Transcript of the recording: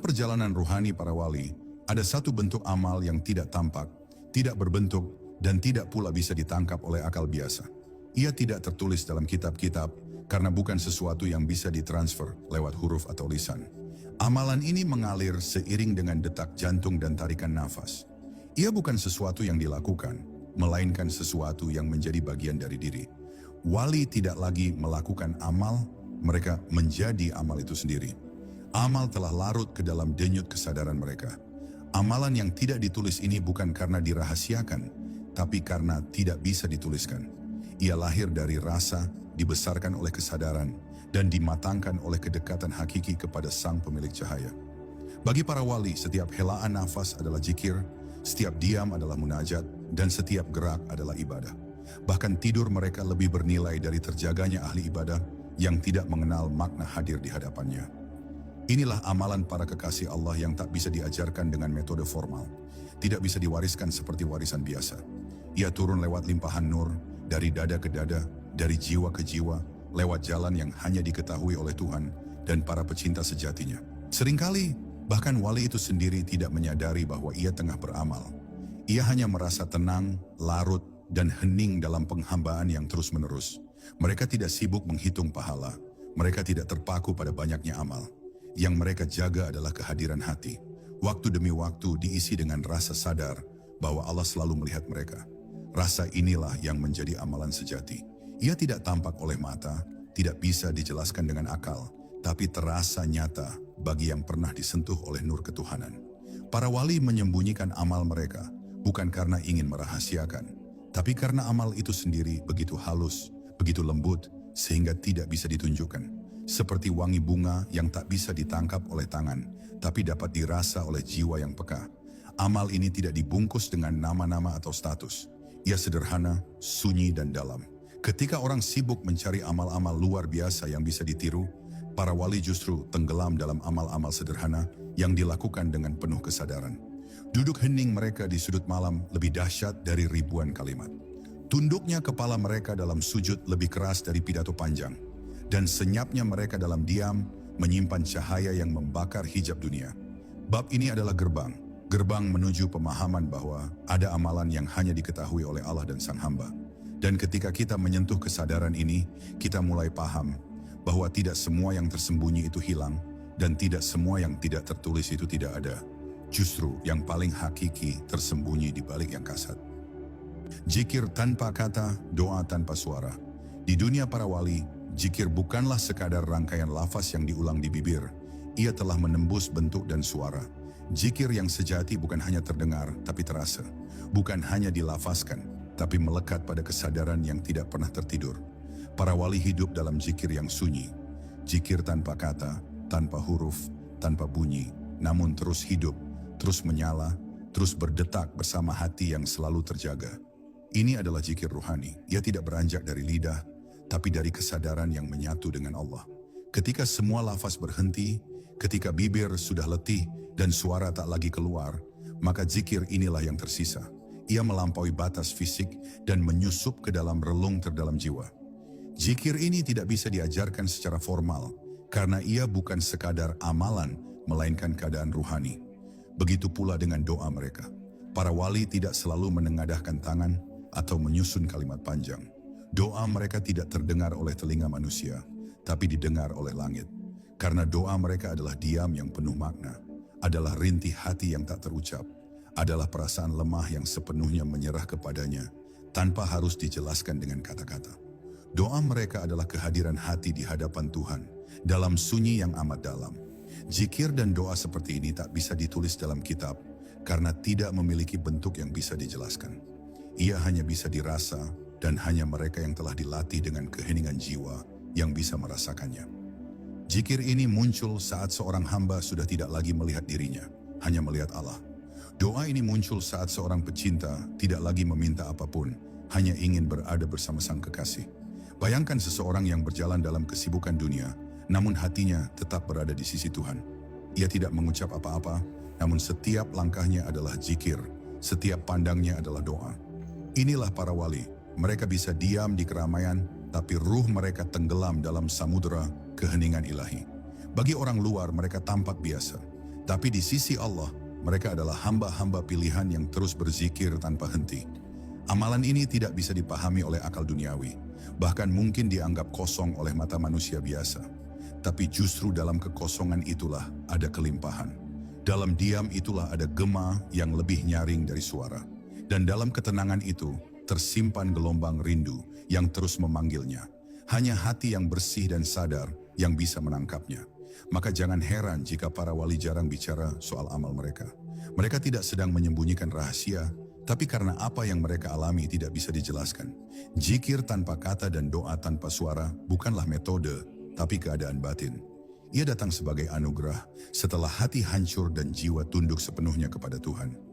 Dalam perjalanan ruhani para wali, ada satu bentuk amal yang tidak tampak, tidak berbentuk, dan tidak pula bisa ditangkap oleh akal biasa. Ia tidak tertulis dalam kitab-kitab, karena bukan sesuatu yang bisa ditransfer lewat huruf atau lisan. Amalan ini mengalir seiring dengan detak jantung dan tarikan nafas. Ia bukan sesuatu yang dilakukan, melainkan sesuatu yang menjadi bagian dari diri. Wali tidak lagi melakukan amal, mereka menjadi amal itu sendiri. Amal telah larut ke dalam denyut kesadaran mereka. Amalan yang tidak ditulis ini bukan karena dirahasiakan, tapi karena tidak bisa dituliskan. Ia lahir dari rasa, dibesarkan oleh kesadaran, dan dimatangkan oleh kedekatan hakiki kepada Sang Pemilik Cahaya. Bagi para wali, setiap helaan nafas adalah zikir, setiap diam adalah munajat, dan setiap gerak adalah ibadah. Bahkan tidur mereka lebih bernilai dari terjaganya ahli ibadah yang tidak mengenal makna hadir di hadapannya. Inilah amalan para kekasih Allah yang tak bisa diajarkan dengan metode formal, tidak bisa diwariskan seperti warisan biasa. Ia turun lewat limpahan nur, dari dada ke dada, dari jiwa ke jiwa, lewat jalan yang hanya diketahui oleh Tuhan dan para pecinta sejatinya. Seringkali, bahkan wali itu sendiri tidak menyadari bahwa ia tengah beramal. Ia hanya merasa tenang, larut, dan hening dalam penghambaan yang terus-menerus. Mereka tidak sibuk menghitung pahala, mereka tidak terpaku pada banyaknya amal. Yang mereka jaga adalah kehadiran hati. Waktu demi waktu diisi dengan rasa sadar bahwa Allah selalu melihat mereka. Rasa inilah yang menjadi amalan sejati. Ia tidak tampak oleh mata, tidak bisa dijelaskan dengan akal, tapi terasa nyata bagi yang pernah disentuh oleh nur ketuhanan. Para wali menyembunyikan amal mereka, bukan karena ingin merahasiakan, tapi karena amal itu sendiri begitu halus, begitu lembut, sehingga tidak bisa ditunjukkan. Seperti wangi bunga yang tak bisa ditangkap oleh tangan, tapi dapat dirasa oleh jiwa yang peka. Amal ini tidak dibungkus dengan nama-nama atau status. Ia sederhana, sunyi, dan dalam. Ketika orang sibuk mencari amal-amal luar biasa yang bisa ditiru, para wali justru tenggelam dalam amal-amal sederhana yang dilakukan dengan penuh kesadaran. Duduk hening mereka di sudut malam lebih dahsyat dari ribuan kalimat. Tunduknya kepala mereka dalam sujud lebih keras dari pidato panjang. Dan senyapnya mereka dalam diam menyimpan cahaya yang membakar hijab dunia. Bab ini adalah gerbang menuju pemahaman bahwa ada amalan yang hanya diketahui oleh Allah dan Sang Hamba. Dan ketika kita menyentuh kesadaran ini, kita mulai paham bahwa tidak semua yang tersembunyi itu hilang, dan tidak semua yang tidak tertulis itu tidak ada. Justru yang paling hakiki tersembunyi di balik yang kasat. Zikir tanpa kata, doa tanpa suara. Di dunia para wali, zikir bukanlah sekadar rangkaian lafaz yang diulang di bibir. Ia telah menembus bentuk dan suara. Zikir yang sejati bukan hanya terdengar, tapi terasa. Bukan hanya dilafazkan, tapi melekat pada kesadaran yang tidak pernah tertidur. Para wali hidup dalam zikir yang sunyi. Zikir tanpa kata, tanpa huruf, tanpa bunyi, namun terus hidup, terus menyala, terus berdetak bersama hati yang selalu terjaga. Ini adalah zikir ruhani. Ia tidak beranjak dari lidah, tapi dari kesadaran yang menyatu dengan Allah. Ketika semua lafaz berhenti, ketika bibir sudah letih dan suara tak lagi keluar, maka zikir inilah yang tersisa. Ia melampaui batas fisik dan menyusup ke dalam relung terdalam jiwa. Zikir ini tidak bisa diajarkan secara formal, karena ia bukan sekadar amalan, melainkan keadaan ruhani. Begitu pula dengan doa mereka. Para wali tidak selalu menengadahkan tangan atau menyusun kalimat panjang. Doa mereka tidak terdengar oleh telinga manusia, tapi didengar oleh langit. Karena doa mereka adalah diam yang penuh makna, adalah rintih hati yang tak terucap, adalah perasaan lemah yang sepenuhnya menyerah kepadanya, tanpa harus dijelaskan dengan kata-kata. Doa mereka adalah kehadiran hati di hadapan Tuhan, dalam sunyi yang amat dalam. Zikir dan doa seperti ini tak bisa ditulis dalam kitab, karena tidak memiliki bentuk yang bisa dijelaskan. Ia hanya bisa dirasa, dan hanya mereka yang telah dilatih dengan keheningan jiwa yang bisa merasakannya. Zikir ini muncul saat seorang hamba sudah tidak lagi melihat dirinya, hanya melihat Allah. Doa ini muncul saat seorang pecinta tidak lagi meminta apapun, hanya ingin berada bersama Sang Kekasih. Bayangkan seseorang yang berjalan dalam kesibukan dunia, namun hatinya tetap berada di sisi Tuhan. Ia tidak mengucap apa-apa, namun setiap langkahnya adalah zikir, setiap pandangnya adalah doa. Inilah para wali. Mereka bisa diam di keramaian, tapi ruh mereka tenggelam dalam samudera keheningan ilahi. Bagi orang luar mereka tampak biasa, Tapi di sisi Allah, mereka adalah hamba-hamba pilihan yang terus berzikir tanpa henti. Amalan ini tidak bisa dipahami oleh akal duniawi, bahkan mungkin dianggap kosong oleh mata manusia biasa. Tapi justru dalam kekosongan itulah ada kelimpahan. Dalam diam itulah ada gema yang lebih nyaring dari suara. Dan dalam ketenangan itu tersimpan gelombang rindu yang terus memanggilnya. Hanya hati yang bersih dan sadar yang bisa menangkapnya. Maka jangan heran jika para wali jarang bicara soal amal mereka. Mereka tidak sedang menyembunyikan rahasia, tapi karena apa yang mereka alami tidak bisa dijelaskan. Zikir tanpa kata dan doa tanpa suara bukanlah metode, tapi keadaan batin. Ia datang sebagai anugerah setelah hati hancur dan jiwa tunduk sepenuhnya kepada Tuhan.